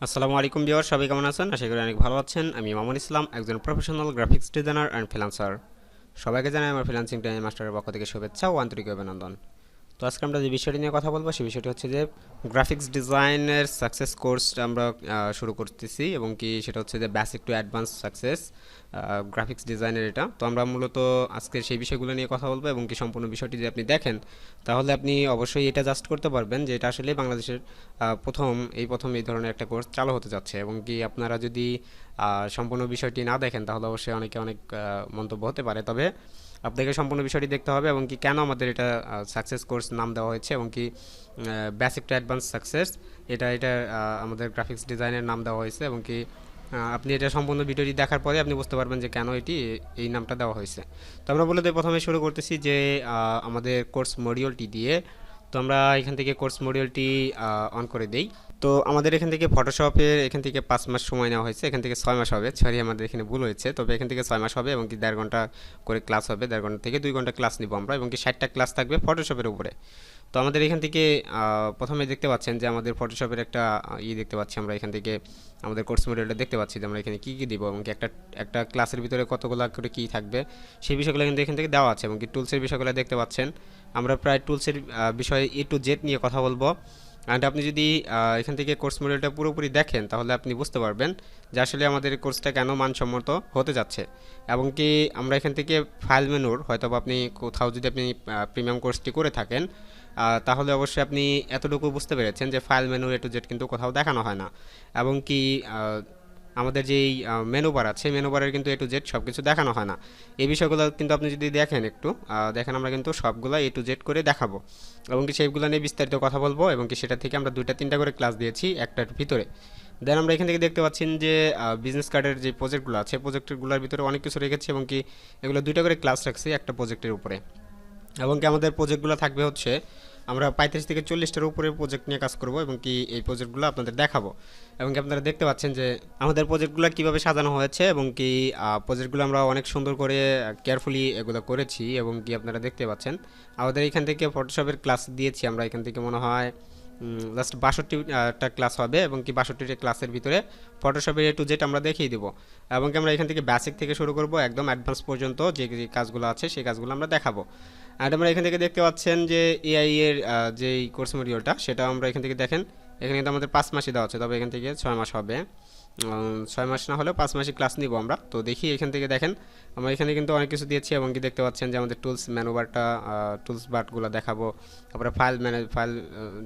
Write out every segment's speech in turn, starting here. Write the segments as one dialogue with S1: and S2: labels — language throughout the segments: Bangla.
S1: আসসালামু আলাইকুম ভিউয়ার, সবাই কেমন আছেন? আশা করি অনেক ভালো আছেন। আমি মামুন ইসলাম, একজন professional graphics designer and freelancer. সবাইকে জানাই আমার ফ্রিল্যান্সিং টাইম মাস্টারের পক্ষ থেকে শুভেচ্ছা ও আন্তরিক অভিনন্দন। তো আজকে আমরা যে বিষয়টি নিয়ে কথা বলবো সেই বিষয়টি হচ্ছে যে গ্রাফিক্স ডিজাইনের সাকসেস কোর্স আমরা শুরু করতেছি, এবং কি সেটা হচ্ছে যে basic to advance success graphics ডিজাইনের। এটা তো আমরা মূলত আজকে সেই বিষয়গুলো নিয়ে কথা বলবো, এবং কি সম্পূর্ণ বিষয়টি যদি আপনি দেখেন তাহলে আপনি অবশ্যই এটা জাস্ট করতে পারবেন যে এটা আসলে বাংলাদেশের প্রথম এই ধরনের একটা কোর্স চালু হতে যাচ্ছে। এবং কি আপনারা যদি সম্পূর্ণ বিষয়টি না দেখেন তাহলে অবশ্যই অনেকে অনেক মন্তব্য হতে পারে। তবে আপনাকে সম্পূর্ণ বিষয়টি দেখতে হবে, এবং কি কেন আমাদের এটা সাকসেস কোর্স নাম দেওয়া হয়েছে, এবং কি বেসিক টু অ্যাডভান্স সাকসেস এটা আমাদের গ্রাফিক্স ডিজাইনের নাম দেওয়া হয়েছে। এবং কি আপনি এটা সম্পূর্ণ ভিডিওটি দেখার পরে আপনি বুঝতে পারবেন যে কেন এটি এই নামটা দেওয়া হয়েছে। তো আমরা বলে দিয়ে প্রথমে শুরু করতেছি যে আমাদের কোর্স মডিউলটি দিয়ে। তো আমরা এখান থেকে কোর্স মডিউলটি অন করে দেই। তো আমাদের এখান থেকে ফটোশপের এখান থেকে 5 মাস সময় নেওয়া হয়েছে, এখান থেকে 6 মাস হবে। সরি, আমাদের এখানে ভুল হয়েছে। তবে এখান থেকে 6 মাস হবে, এবং কি 1.5 ঘন্টা করে ক্লাস হবে। 1.5 ঘন্টা থেকে 2 ঘন্টা ক্লাস নিব আমরা, এবং কি 60টা ক্লাস থাকবে ফটোশপের উপরে। তো আমাদের এখান থেকে প্রথমে দেখতে পাচ্ছেন যে আমাদের ফটোশপের একটা দেখতে পাচ্ছি আমরা এখান থেকে আমাদের কোর্স মডিউলটা দেখতে পাচ্ছি যে আমরা এখানে কী কী দিব, এবং কি একটা একটা ক্লাসের ভিতরে কতগুলো করে কী থাকবে সেই বিষয়গুলো কিন্তু এখান থেকে দেওয়া আছে। এবং কি টুলসের বিষয়গুলো দেখতে পাচ্ছেন। আমরা প্রায় টুলসের বিষয়ে A to Z নিয়ে কথা বলবো। অ্যান্ড আপনি যদি এখান থেকে কোর্স মডিউলটা পুরোপুরি দেখেন তাহলে আপনি বুঝতে পারবেন যে আসলে আমাদের কোর্সটা কেন মানসম্মত হতে যাচ্ছে। এবং কি আমরা এখান থেকে ফাইল মেনুর হয়তো আপনি কোথাও যদি আপনি প্রিমিয়াম কোর্সটি করে থাকেন তাহলে অবশ্যই আপনি এতটুকু বুঝতে পেরেছেন যে file menu A to Z কিন্তু কোথাও দেখানো হয় না। এবং কি আমাদের যেই মেনু বার আছে মেনু বারের কিন্তু A to Z সব কিছু দেখানো হয় না। এই বিষয়গুলো কিন্তু আপনি যদি দেখেন একটু দেখেন, আমরা কিন্তু সবগুলো A to Z করে দেখাবো, এবং কি সেইগুলো নিয়ে বিস্তারিত কথা বলবো। এবং কি সেটা থেকে আমরা 2টা 3টা করে ক্লাস দিয়েছি একটার ভিতরে। দেন আমরা এখান থেকে দেখতে পাচ্ছেন যে বিজনেস কার্ডের যে প্রজেক্টগুলো আছে প্রজেক্টগুলোর ভিতরে অনেক কিছু রেখেছি, এবং কি এগুলো 2টা করে ক্লাস রাখছি একটা প্রজেক্টের উপরে। এবং কি আমাদের প্রজেক্টগুলো থাকবে হচ্ছে আমরা 35 থেকে 40টার উপরে প্রজেক্ট নিয়ে কাজ করব, এবং কি এই প্রজেক্টগুলো আপনাদের দেখাবো। এবং কি আপনারা দেখতে পাচ্ছেন যে আমাদের প্রজেক্টগুলো কীভাবে সাজানো হয়েছে, এবং কি প্রজেক্টগুলো আমরা অনেক সুন্দর করে কেয়ারফুলি এগুলো করেছি। এবং কি আপনারা দেখতে পাচ্ছেন আমাদের এখান থেকে ফটোশপের ক্লাস দিয়েছি আমরা এখান থেকে মনে হয় জাস্ট 62টা ক্লাস হবে, এবং কি 62টা ক্লাসের ভিতরে ফটোশপের A to Z আমরা দেখিয়ে দেবো। এবং কি আমরা এখান থেকে বেসিক থেকে শুরু করব একদম অ্যাডভান্স পর্যন্ত যে যে কাজগুলো আছে সেই কাজগুলো আমরা দেখাবো। আর আমরা এখান থেকে দেখতে পাচ্ছেন যে এআই এর যেই কোর্স মডিউলটা সেটা আমরা এখান থেকে দেখেন এখানে কিন্তু আমাদের 5 মাসই দেওয়া আছে, তবে এখান থেকে 6 মাস হবে। 6 মাস না হলেও 5 মাসই ক্লাস নিব আমরা। তো দেখি এখান থেকে দেখেন আমরা এখানে কিন্তু অনেক কিছু দিয়েছি, এবং কি দেখতে পাচ্ছেন যে আমাদের টুলস মেনু বারটা টুলস বারগুলো দেখাবো। তারপরে ফাইল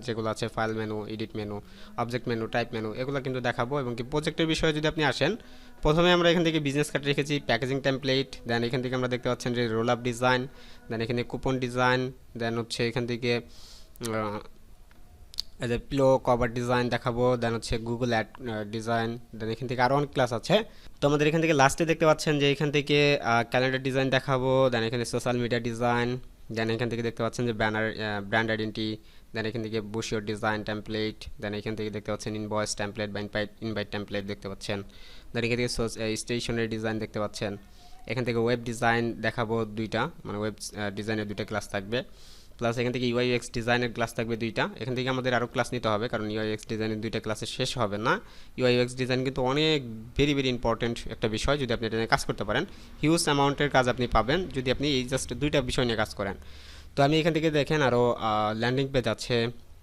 S1: যেগুলো আছে file menu, edit menu, object menu, type menu এগুলো কিন্তু দেখাবো। এবং কি প্রজেক্টের বিষয়ে যদি আপনি আসেন, প্রথমে আমরা এখান থেকে বিজনেস কার্ড রেখেছি, প্যাকেজিং টেমপ্লেট, দেন এখান থেকে আমরা দেখতে পাচ্ছেন যে রোল আপ ডিজাইন, দেন এখানে কুপন ডিজাইন, দেন হচ্ছে এখান থেকে as a pillow cover design দেখাবো, দেন হচ্ছে গুগল অ্যাড ডিজাইন, দেন এখান থেকে আরও অনেক ক্লাস আছে। তো আমাদের এখান থেকে লাস্টে দেখতে পাচ্ছেন যে এখান থেকে ক্যালেন্ডার ডিজাইন দেখাবো, দেন এখানে সোশ্যাল মিডিয়া ডিজাইন, দেন এখান থেকে দেখতে পাচ্ছেন যে ব্র্যান্ড আইডেন্টি, দেন এখান থেকে বুশিওর ডিজাইন টেমপ্লেট, দেন এখান থেকে দেখতে পাচ্ছেন ইনভয়েস টেমপ্লেট বা ইনভাইট টেমপ্লেট দেখতে পাচ্ছেন, দেন এখান থেকে স্টেশনারি ডিজাইন দেখতে পাচ্ছেন। এখান থেকে ওয়েব ডিজাইন দেখাবো 2টা, মানে ওয়েব ডিজাইনের 2টা ক্লাস থাকবে। প্লাস এখান থেকে ইউআইএক্স ডিজাইনের ক্লাস থাকবে 2টা। এখান থেকে আমাদের আরও ক্লাস নিতে হবে, কারণ ইউআইএক্স ডিজাইনের 2টা ক্লাসে শেষ হবে না। ইউআইএক্স ডিজাইন কিন্তু অনেক ভেরি ভেরি ইম্পর্টেন্ট একটা বিষয়, যদি আপনি এটা নিয়ে কাজ করতে পারেন হিউজ অ্যামাউন্টের কাজ আপনি পাবেন যদি আপনি এই জাস্ট 2টা বিষয় নিয়ে কাজ করেন। তো আমি এখান থেকে দেখেন আরও ল্যান্ডিং পেজ আছে,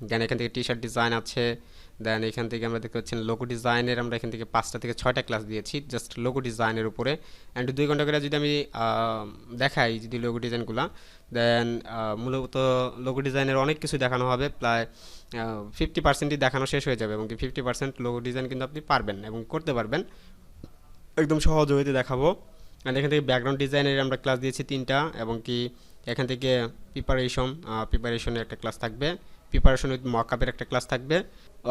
S1: দেন এখান থেকে টি শার্ট ডিজাইন আছে, দেন এখান থেকে আমরা দেখতে পাচ্ছেন লোগো ডিজাইনের আমরা এখান থেকে 5টা থেকে 6টা ক্লাস দিয়েছি জাস্ট লোগো ডিজাইনের উপরে। অ্যান্ড 2 ঘন্টা করে যদি আমি দেখাই যদি লোগো ডিজাইনগুলো, দেন মূলত লোগো ডিজাইনের অনেক কিছু দেখানো হবে, প্রায় 50%ই দেখানো শেষ হয়ে যাবে। এবং কি 50% লোগো ডিজাইন কিন্তু আপনি পারবেন এবং করতে পারবেন, একদম সহজ ওয়েতে দেখাবো। অ্যান্ড এখান থেকে ব্যাকগ্রাউন্ড ডিজাইনের আমরা ক্লাস দিয়েছি 3টা, এবং কি এখান থেকে প্রিপারেশনের একটা ক্লাস থাকবে, প্রিপারেশন উইথ মকআপের একটা ক্লাস থাকবে,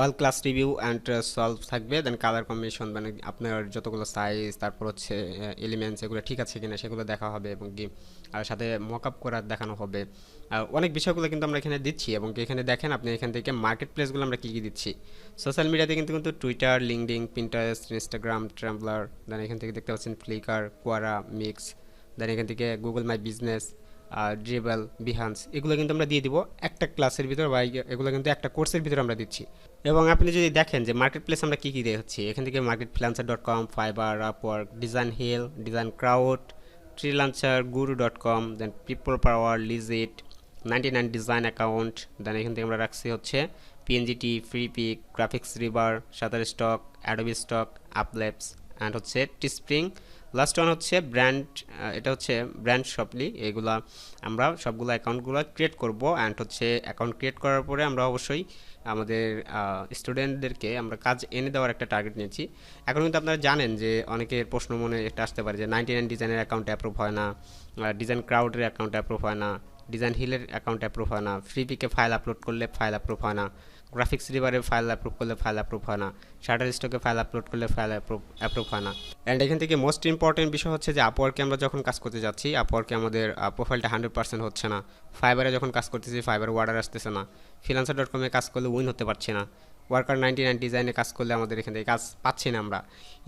S1: all class review and solve থাকবে, দেন কালার কম্বিনেশন মানে আপনার যতগুলো সাইজ তারপর হচ্ছে এলিমেন্টস এগুলো ঠিক আছে কিনা সেগুলো দেখা হবে, এবং কি আর সাথে মকআপ করা দেখানো হবে। অনেক বিষয়গুলো কিন্তু আমরা এখানে দিচ্ছি। এবং কি এখানে দেখেন আপনি এখান থেকে মার্কেট প্লেসগুলো আমরা কী কী দিচ্ছি সোশ্যাল মিডিয়াতে কিন্তু টুইটার, লিঙ্কডইন, পিন্টারেস্ট, ইনস্টাগ্রাম, ট্রাম্বলার, দেন এখান থেকে দেখতে পাচ্ছেন ফ্লিকার, কোয়ারা, মিক্স, দেন এখান থেকে Google my business, dribble, Behance এগুলো কিন্তু আমরা দিয়ে দিব একটা ক্লাসের ভিতর, বা এগুলো কিন্তু একটা কোর্সের ভিতরে আমরা দিচ্ছি। এবং আপনি যদি দেখেন যে মার্কেট প্লেস আমরা কী কী দেখছি, এখান থেকে market Freelancer, Fiverr, Upwork, design hill, design crowd, tree launcher, Guru, then people power, legit, 99 design account, then এখান থেকে আমরা রাখছি হচ্ছে pngtree, Freepik, graphics river, Shutterstock, Adobe stock, আপলেপস অ্যান্ড হচ্ছে টিস্প্রিং। লাস্ট ওয়ান হচ্ছে ব্র্যান্ড, এটা হচ্ছে ব্র্যান্ড শপলি। এগুলা আমরা সবগুলো অ্যাকাউন্টগুলো ক্রিয়েট করব অ্যান্ড হচ্ছে অ্যাকাউন্ট ক্রিয়েট করার পরে আমরা অবশ্যই আমাদের স্টুডেন্টদেরকে আমরা কাজ এনে দেওয়ার একটা টার্গেট নিয়েছি। এখন কিন্তু আপনারা জানেন যে অনেকের প্রশ্ন মনে এটা আসতে পারে যে 99 ডিজাইনের অ্যাকাউন্ট অ্যাপ্রুভ হয় না, ডিজাইন ক্রাউডের অ্যাকাউন্ট অ্যাপ্রুভ হয় না, ডিজাইন হিলের অ্যাকাউন্ট অ্যাপ্রুভ হয় না, ফ্রি পিকে ফাইল আপলোড করলে ফাইল অ্যাপ্রুভ হয় না, গ্রাফিক্স রিভারে ফাইল অ্যাপ্রুভ করলে ফাইল অ্যাপ্রুভ হয় না, শাটার স্টকে ফাইল আপলোড করলে ফাইল অ্যাপ্রুভ হয় না। অ্যান্ড এখান থেকে মোস্ট ইম্পর্টেন্ট বিষয় হচ্ছে যে আপওয়ার্কে আমরা যখন কাজ করতে যাচ্ছি, আপওয়ার্কে আমাদের প্রোফাইলটা 100% হচ্ছে না। ফাইবারে যখন কাজ করতেছি ফাইবার অর্ডার আসতেছে না। ফ্রিল্যান্সার.com-এ কাজ করলে উইন হতে পারছি না। ওয়ার্কার 99 ডিজাইনে কাজ করলে আমাদের এখান থেকে কাজ পাচ্ছি না আমরা।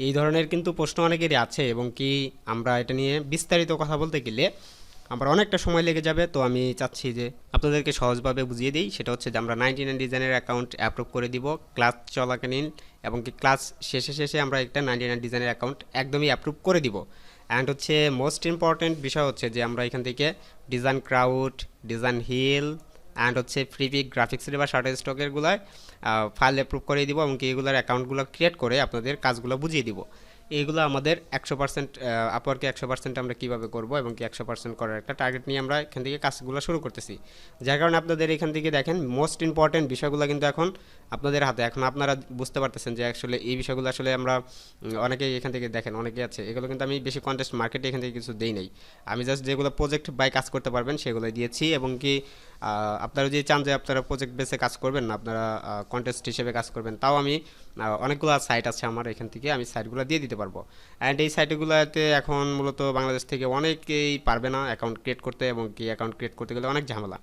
S1: এই ধরনের কিন্তু প্রশ্ন অনেকেরই আছে এবং কি আমরা এটা নিয়ে বিস্তারিত কথা বলতে গেলে আমার অনেকটা সময় লেগে যাবে। তো আমি চাচ্ছি যে আপনাদেরকে সহজভাবে বুঝিয়ে দিই, সেটা হচ্ছে যে আমরা 99 ডিজাইনের অ্যাকাউন্ট অ্যাপ্রুভ করে দিব ক্লাস চলাকালীন, এবং কি ক্লাস শেষে আমরা একটা 99 ডিজাইনের অ্যাকাউন্ট একদমই অ্যাপ্রুভ করে দিব। অ্যান্ড হচ্ছে মোস্ট ইম্পর্ট্যান্ট বিষয় হচ্ছে যে আমরা এখান থেকে Design Crowd, Design Hill and হচ্ছে ফ্রিপিক, গ্রাফিক্স বা শাটার স্টকেরগুলোয় ফাইল অ্যাপ্রুভ করে দিব এবং কি এগুলোর অ্যাকাউন্টগুলো ক্রিয়েট করে আপনাদের কাজগুলো বুঝিয়ে দিব। এইগুলো আমাদের 100% আপওয়ার্কে 100% আমরা কীভাবে করব এবং কি 100% করার একটা টার্গেট নিয়ে আমরা এখান থেকে কাজগুলো শুরু করতেছি। যার কারণে আপনাদের এখান থেকে দেখেন মোস্ট ইম্পর্ট্যান্ট বিষয়গুলো কিন্তু এখন আপনাদের হাতে। এখন আপনারা বুঝতে পারতেছেন যে আসলে এই বিষয়গুলো আসলে আমরা অনেকেই এখান থেকে দেখেন, অনেকে আছে এগুলো কিন্তু আমি বেশি কন্টেস্ট মার্কেটে এখান থেকে কিছু দেই নাই। আমি জাস্ট যেগুলো প্রজেক্ট বাই কাজ করতে পারবেন সেগুলো দিয়েছি, এবং কি আপনারা যদি চান যে আপনারা প্রজেক্ট বেসে কাজ করবেন না, আপনারা কন্টেস্ট হিসেবে কাজ করবেন, তাও আমি অনেকগুলো সাইট আছে আমার, এখান থেকে আমি সাইটগুলো দিয়ে দিতে পারবো। অ্যান্ড এই সাইটগুলোতে এখন মূলত বাংলাদেশ থেকে অনেকেই পারবে না অ্যাকাউন্ট ক্রিয়েট করতে, এবং কি অ্যাকাউন্ট ক্রিয়েট করতে গেলে অনেক ঝামেলা।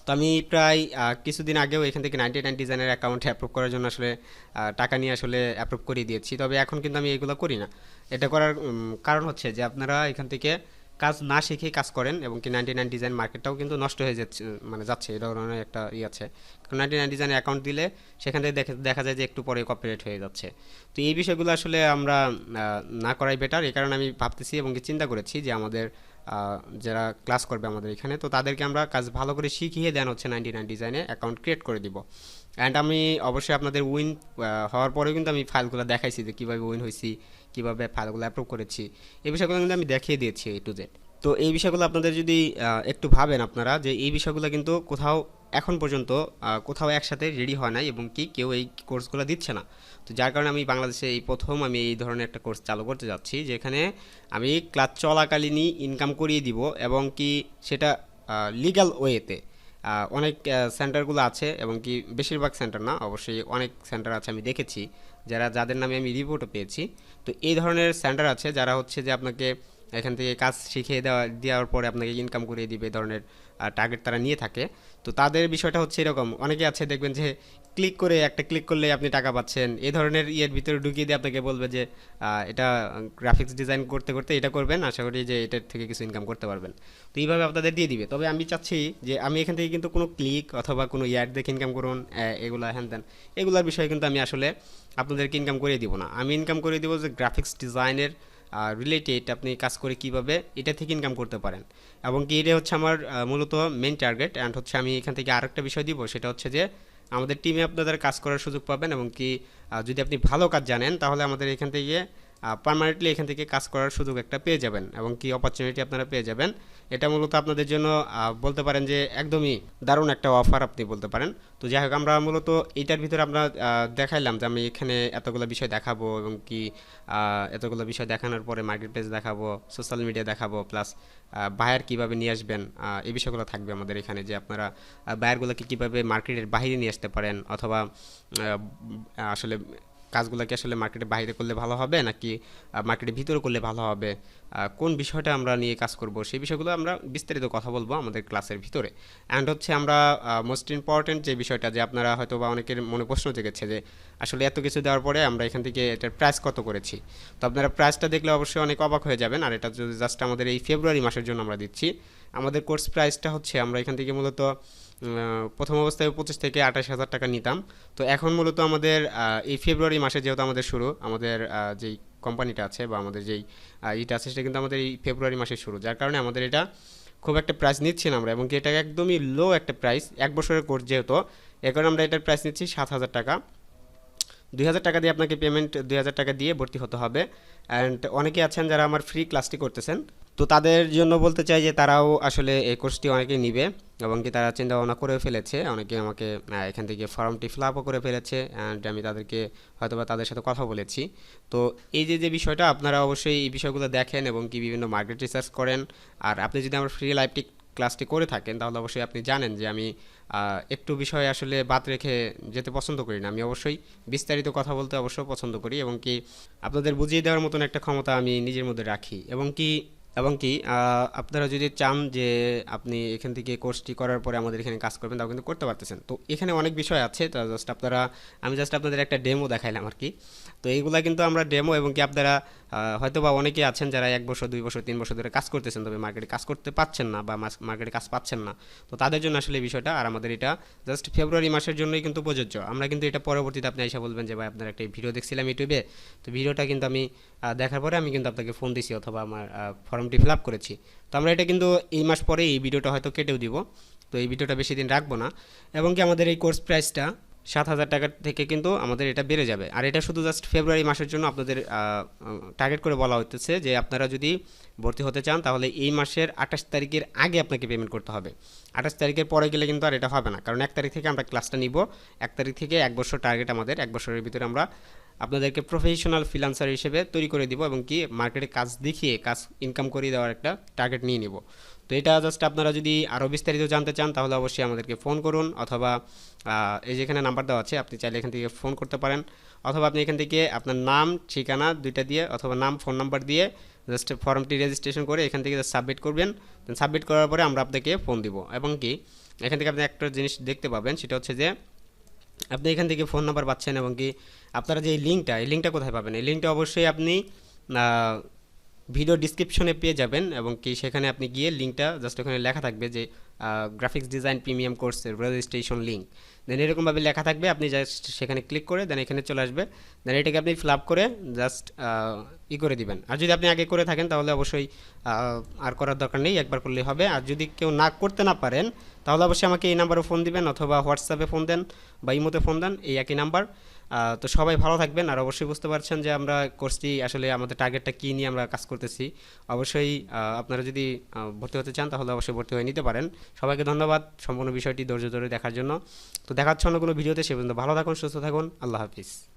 S1: তো আমি প্রায় কিছুদিন আগেও এখান থেকে 99 ডিজাইনের অ্যাকাউন্ট অ্যাপ্রুভ করার জন্য আসলে টাকা নিয়ে আসলে অ্যাপ্রুভ করিয়ে দিয়েছি। তবে এখন কিন্তু আমি এগুলো করি না। এটা করার কারণ হচ্ছে যে আপনারা এখান থেকে কাজ না শিখে কাজ করেন, এবং কি 99 ডিজাইন মার্কেটটাও কিন্তু নষ্ট হয়ে যাচ্ছে, মানে যাচ্ছে, এই ধরনের একটা আছে। কারণ 99 ডিজাইন অ্যাকাউন্ট দিলে সেখান থেকে দেখা যায় যে একটু পরে কপিরাইট হয়ে যাচ্ছে। তো এই বিষয়গুলো আসলে আমরা না করাই বেটার। এই কারণে আমি ভাবতেছি এবং কি চিন্তা করেছি যে আমাদের যারা ক্লাস করবে আমাদের এখানে, তো তাদেরকে আমরা কাজ ভালো করে শিখিয়ে দেন হচ্ছে 99 ডিজাইনে অ্যাকাউন্ট ক্রিয়েট করে দিব। অ্যান্ড আমি অবশ্যই আপনাদের উইন হওয়ার পরেও কিন্তু আমি ফাইলগুলো দেখাইছি যে কীভাবে উইন হয়েছি, কীভাবে ফাইলগুলো অ্যাপ্রুভ করেছি, এই বিষয়গুলো কিন্তু আমি দেখিয়ে দিয়েছি A to Z। তো এই বিষয়গুলো আপনাদের যদি একটু ভাবেন আপনারা যে এই বিষয়গুলো কিন্তু কোথাও এখন পর্যন্ত কোথাও একসাথে রেডি হয় নাই, এবং কি কেউ এই কোর্সগুলো দিচ্ছে না। তো যার কারণে আমি বাংলাদেশে এই প্রথম আমি এই ধরনের একটা কোর্স চালু করতে যাচ্ছি, যেখানে আমি ক্লাস চলাকালীনই ইনকাম করিয়ে দিব, এবং কি সেটা লিগ্যাল ওয়েতে। অনেক সেন্টারগুলো আছে, এবং কি বেশিরভাগ সেন্টার না, অবশ্যই অনেক সেন্টার আছে আমি দেখেছি যাদের নামে আমি রিপোর্টও পেয়েছি। তো এই ধরনের সেন্টার আছে যারা হচ্ছে যে আপনাকে এখান থেকে কাজ শিখিয়ে দেওয়ার পরে আপনাকে ইনকাম করিয়ে দিবে, এই ধরনের টার্গেট তারা নিয়ে থাকে। তো তাদের বিষয়টা হচ্ছে এরকম, অনেকে আছে দেখবেন যে একটা ক্লিক করলে আপনি টাকা পাচ্ছেন, এই ধরনের ইয়ের ভিতরে ঢুকিয়ে দিয়ে আপনাকে বলবে যে এটা গ্রাফিক্স ডিজাইন করতে করতে এটা করবেন, আশা করি যে এটার থেকে কিছু ইনকাম করতে পারবেন। তো এইভাবে আপনাদের দিয়ে দিবে। তবে আমি চাচ্ছি যে আমি এখান থেকে কিন্তু কোনো ক্লিক অথবা কোনো ইয়ার দেখে ইনকাম করুন, এগুলো হ্যান ত্যান এগুলোর বিষয়ে কিন্তু আমি আসলে আপনাদেরকে ইনকাম করিয়ে দিব না। আমি ইনকাম করে দিব যে গ্রাফিক্স ডিজাইনের রিলেটেড আপনি কাজ করে কিভাবে এটা থেকে ইনকাম করতে পারেন, এবং কি এটা হচ্ছে আমার মূলত মেন টার্গেট। অ্যান্ড হচ্ছে আমি এখান থেকে আরেকটা বিষয় দিব, সেটা হচ্ছে যে আমাদের টিমে আপনাদের কাজ করার সুযোগ পাবেন, এবং কি যদি আপনি ভালো কাজ জানেন তাহলে আমাদের এখান থেকে পার্মানেন্টলি এখান থেকে কাজ করার সুযোগ একটা পেয়ে যাবেন, এবং কি অপরচুনিটি আপনারা পেয়ে যাবেন। এটা মূলত আপনাদের জন্য বলতে পারেন যে একদমই দারুণ একটা অফার আপনি বলতে পারেন। তো যাই হোক, আমরা মূলত এইটার ভিতরে আমরা দেখাইলাম যে আমি এখানে এতগুলো বিষয় দেখাবো, এবং কি এতগুলো বিষয় দেখানোর পরে মার্কেট প্লেস দেখাবো, সোশ্যাল মিডিয়া দেখাবো, প্লাস বায়ার কীভাবে নিয়ে আসবেন, এই বিষয়গুলো থাকবে আমাদের এখানে, যে আপনারা বায়ারগুলোকে কীভাবে মার্কেটের বাইরে নিয়ে আসতে পারেন, অথবা আসলে কাজগুলোকে আসলে মার্কেটের বাইরে করলে ভালো হবে নাকি মার্কেটের ভিতরে করলে ভালো হবে, কোন বিষয়টা আমরা নিয়ে কাজ করব, সেই বিষয়গুলো আমরা বিস্তারিত কথা বলবো আমাদের ক্লাসের ভিতরে। অ্যান্ড হচ্ছে আমরা মোস্ট ইম্পর্ট্যান্ট যে বিষয়টা, যে আপনারা হয়তো বা অনেকের মনে প্রশ্ন জেগেছে যে আসলে এত কিছু দেওয়ার পরে আমরা এখান থেকে এটার প্রাইস কত করেছি। তো আপনারা প্রাইসটা দেখলে অবশ্যই অনেক অবাক হয়ে যাবেন। আর এটা যদি জাস্ট আমাদের এই ফেব্রুয়ারি মাসের জন্য আমরা দিচ্ছি, আমাদের কোর্স প্রাইসটা হচ্ছে আমরা এখান থেকে মূলত প্রথম অবস্থায় 25 থেকে 28 হাজার টাকা নিতাম। তো এখন মূলত আমাদের এই ফেব্রুয়ারি মাসে যেহেতু আমাদের শুরু, আমাদের যেই কোম্পানিটা আছে বা আমাদের যেই ইটা আছে সেটা কিন্তু আমাদের এই ফেব্রুয়ারি মাসে শুরু, যার কারণে আমাদের এটা খুব একটা প্রাইস নিচ্ছি না আমরা, এবং কি এটা একদমই লো একটা প্রাইস, 1 বছরের কোর্স যেহেতু, এ কারণে আমরা এটার প্রাইস নিচ্ছি 7,000 টাকা। 2,000 টাকা দিয়ে আপনাকে পেমেন্ট, 2,000 টাকা দিয়ে ভর্তি হতে হবে। অ্যান্ড অনেকে আছেন যারা আমার ফ্রি ক্লাসটি করতেছেন, তো তাদের জন্য বলতে চাই যে তারাও আসলে এই কোর্সটি অনেকেই নিবে, এবং কি তারা চিন্তা ভাবনা করে ফেলেছে, অনেকে আমাকে এখান থেকে ফর্মটি ফিল আপও করে ফেলেছে, অ্যান্ড আমি তাদেরকে হয়তোবা তাদের সাথে কথা বলেছি। তো এই যে যে বিষয়টা, আপনারা অবশ্যই এই বিষয়গুলো দেখেন এবং কি বিভিন্ন মার্কেট রিসার্চ করেন। আর আপনি যদি আমার ফ্রি লাইভটি ক্লাসটি করে থাকেন তাহলে অবশ্যই আপনি জানেন যে আমি একটু বিষয় আসলে বাদ রেখে যেতে পছন্দ করি না, আমি অবশ্যই বিস্তারিত কথা বলতে অবশ্যই পছন্দ করি, এবং কি আপনাদের বুঝিয়ে দেওয়ার মতন একটা ক্ষমতা আমি নিজের মধ্যে রাখি। এবং কি আপনারা যদি চান যে আপনি এখান থেকে কোর্সটি করার পরে আমাদের এখানে কাজ করবেন, তাও কিন্তু করতে পারতেছেন। তো এখানে অনেক বিষয় আছে, তা জাস্ট আমি জাস্ট আপনাদের একটা ডেমো দেখাইলাম আর কি। তো এইগুলা কিন্তু আমরা ডেমো, এবং কি আপনারা হয়তো বা অনেকে আছেন যারা 1 বছর 2 বছর 3 বছর ধরে কাজ করতেছেন, তবে মার্কেটে কাজ করতে পাচ্ছেন না বা মার্কেটে কাজ পাচ্ছেন না। তো তাদের জন্য আসলে এই বিষয়টা, আর আমাদের এটা জাস্ট ফেব্রুয়ারি মাসের জন্যই কিন্তু প্রযোজ্য। আমরা কিন্তু এটা পরবর্তীতে আপনি এসে বলবেন যে ভাই আপনার একটা ভিডিও দেখছিলাম ইউটিউবে, তো ভিডিওটা কিন্তু আমি দেখার পরে আমি কিন্তু আপনাকে ফোন দিছি অথবা আমার ফর্মটি ফিল আপ করেছি। তো আমরা এটা কিন্তু এই মাস পরে এই ভিডিওটা হয়তো কেটেও দিব, তো এই ভিডিওটা বেশি দিন রাখবো না। এবং কি আমাদের এই কোর্স প্রাইসটা 7,000 টাকা থেকে কিন্তু আমাদের এটা বেড়ে যাবে, আর এটা শুধু জাস্ট ফেব্রুয়ারি মাসের জন্য আপনাদের টার্গেট করে বলা হচ্ছে যে আপনারা যদি ভর্তি হতে চান তাহলে এই মাসের 28 তারিখের আগে আপনাকে পেমেন্ট করতে হবে। 28 তারিখের পরে গেলে কিন্তু আর এটা হবে না, কারণ 1 তারিখ থেকে আমরা ক্লাসটা নিব। 1 তারিখ থেকে 1 বছর টার্গেট আমাদের, 1 বছরের ভিতরে আমরা আপনাদেরকে প্রফেশনাল ফ্রিল্যান্সার হিসেবে তৈরি করে দিব, এবং কি মার্কেটে কাজ দেখিয়ে কাজ ইনকাম করিয়ে দেওয়ার একটা টার্গেট নিয়ে নিব। তো এটা জাস্ট আপনারা যদি আরও বিস্তারিত জানতে চান তাহলে অবশ্যই আমাদেরকে ফোন করুন, অথবা এই যেখানে নাম্বার দেওয়া আছে আপনি চাইলে এখান থেকে ফোন করতে পারেন, অথবা আপনি এখান থেকে আপনার নাম ঠিকানা দুইটা দিয়ে অথবা নাম ফোন নাম্বার দিয়ে জাস্ট ফর্মটি রেজিস্ট্রেশন করে এখান থেকে জাস্ট সাবমিট করবেন। সাবমিট করার পরে আমরা আপনাকে ফোন দিব, এবং কি এখান থেকে আপনি একটা জিনিস দেখতে পাবেন, সেটা হচ্ছে যে আপনি এখান থেকে ফোন নাম্বার পাচ্ছেন, এবং কি আপনারা যে এই লিঙ্কটা কোথায় পাবেন, এই লিঙ্কটা অবশ্যই আপনি ভিডিও ডিসক্রিপশনে পেয়ে যাবেন, এবং কি সেখানে আপনি গিয়ে লিঙ্কটা জাস্ট ওখানে লেখা থাকবে যে গ্রাফিক্স ডিজাইন প্রিমিয়াম কোর্সের রেজিস্ট্রেশন লিঙ্ক, দেন এরকমভাবে লেখা থাকবে, আপনি জাস্ট সেখানে ক্লিক করে দেন এখানে চলে আসবে, দেন এটাকে আপনি ফিল আপ করে জাস্ট করে দিবেন। আর যদি আপনি আগে করে থাকেন তাহলে অবশ্যই আর করার দরকার নেই, একবার করলেই হবে। আর যদি কেউ করতে না পারেন তাহলে অবশ্যই আমাকে এই নাম্বারে ফোন দিবেন, অথবা হোয়াটসঅ্যাপে ফোন দেন বা ইমোতে ফোন দেন, এই একই নাম্বার। তো সবাই ভালো থাকবেন, আর অবশ্যই বুঝতে পারছেন যে আমরা কোর্সটি আসলে আমাদের টার্গেটটা কী নিয়ে আমরা কাজ করতেছি। অবশ্যই আপনারা যদি ভর্তি হতে চান তাহলে অবশ্যই ভর্তি হয়ে নিতে পারেন। সবাইকে ধন্যবাদ সম্পূর্ণ বিষয়টি ধৈর্য ধরে দেখার জন্য। তো দেখাচ্ছ অন্য কোনো ভিডিওতে, সে পর্যন্ত ভালো থাকুন, সুস্থ থাকুন, আল্লাহ হাফিজ।